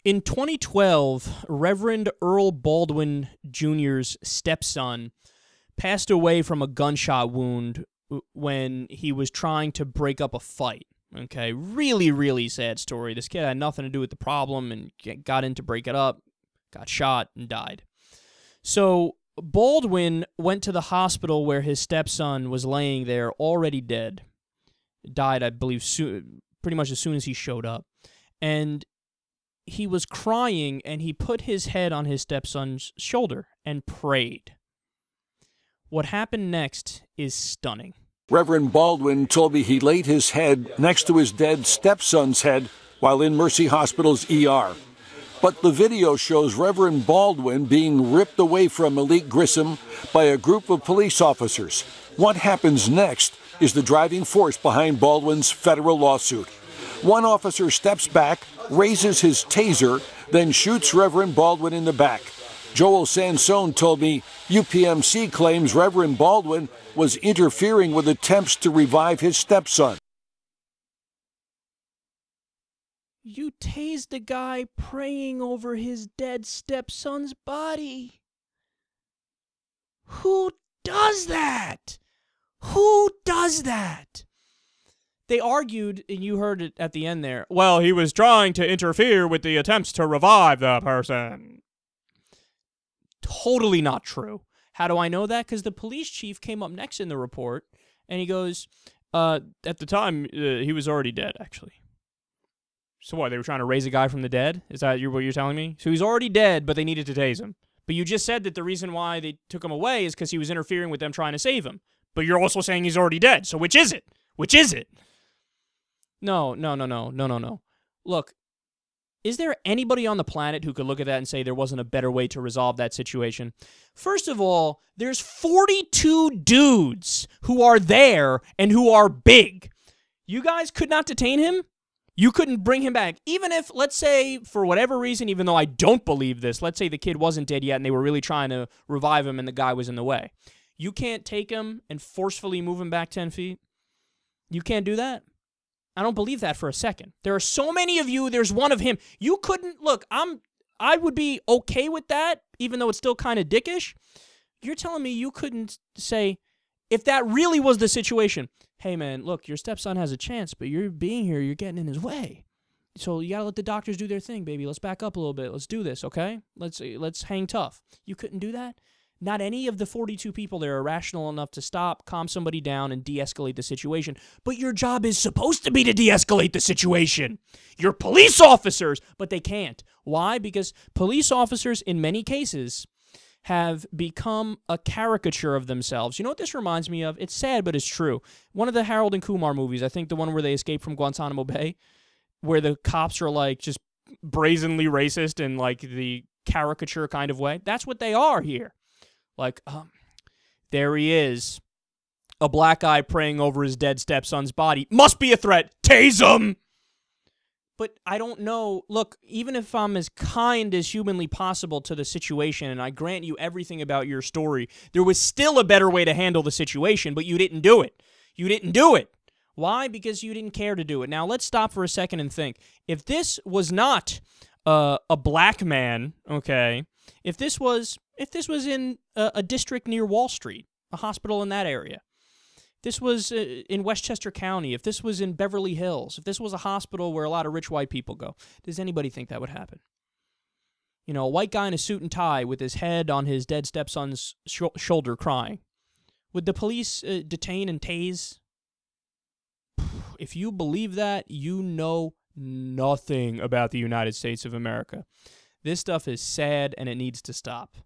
In 2012, Reverend Earl Baldwin Jr.'s stepson passed away from a gunshot wound when he was trying to break up a fight. Okay, really, really sad story. This kid had nothing to do with the problem and got in to break it up, got shot, and died. So Baldwin went to the hospital where his stepson was laying there already dead. Died, I believe, pretty much as soon as he showed up. And he was crying, and he put his head on his stepson's shoulder and prayed. What happened next is stunning. Reverend Baldwin told me he laid his head next to his dead stepson's head while in Mercy Hospital's ER. But the video shows Reverend Baldwin being ripped away from Malik Grissom by a group of police officers. What happens next is the driving force behind Baldwin's federal lawsuit. One officer steps back, raises his taser, then shoots Reverend Baldwin in the back. Joel Sansone told me UPMC claims Reverend Baldwin was interfering with attempts to revive his stepson. You tased a guy praying over his dead stepson's body. Who does that? Who does that? They argued, and you heard it at the end there, well, he was trying to interfere with the attempts to revive the person. Totally not true. How do I know that? Because the police chief came up next in the report, and he goes, at the time, he was already dead, actually. So what, they were trying to raise a guy from the dead? Is that what you're telling me? So he's already dead, but they needed to tase him. But you just said that the reason why they took him away is because he was interfering with them trying to save him. But you're also saying he's already dead, so which is it? Which is it? No. Look, is there anybody on the planet who could look at that and say there wasn't a better way to resolve that situation? First of all, there's 42 dudes who are there and who are big. You guys could not detain him? You couldn't bring him back. Even if, let's say, for whatever reason, even though I don't believe this, let's say the kid wasn't dead yet and they were really trying to revive him and the guy was in the way. You can't take him and forcefully move him back 10 feet? You can't do that? I don't believe that for a second. There are so many of you, there's one of him. You couldn't, look, I would be okay with that, even though it's still kind of dickish. You're telling me you couldn't say, if that really was the situation, hey man, look, your stepson has a chance, but you're being here, you're getting in his way. So you gotta let the doctors do their thing, baby. Let's back up a little bit. Let's do this, okay? Let's hang tough. You couldn't do that? Not any of the 42 people there are rational enough to stop, calm somebody down, and de-escalate the situation. But your job is supposed to be to de-escalate the situation. You're police officers, but they can't. Why? Because police officers, in many cases, have become a caricature of themselves. You know what this reminds me of? It's sad, but it's true. One of the Harold and Kumar movies, I think the one where they escape from Guantanamo Bay, where the cops are like just brazenly racist in like the caricature kind of way. That's what they are here. Like, there he is. A black guy praying over his dead stepson's body. Must be a threat. Tase him! But I don't know. Look, even if I'm as kind as humanly possible to the situation, and I grant you everything about your story, there was still a better way to handle the situation, but you didn't do it. You didn't do it. Why? Because you didn't care to do it. Now, let's stop for a second and think. If this was not a black man, okay, if this was in a district near Wall Street, a hospital in that area, if this was in Westchester County, if this was in Beverly Hills, if this was a hospital where a lot of rich white people go, does anybody think that would happen? You know, a white guy in a suit and tie with his head on his dead stepson's shoulder crying. Would the police detain and tase? If you believe that, you know nothing about the United States of America. This stuff is sad and it needs to stop.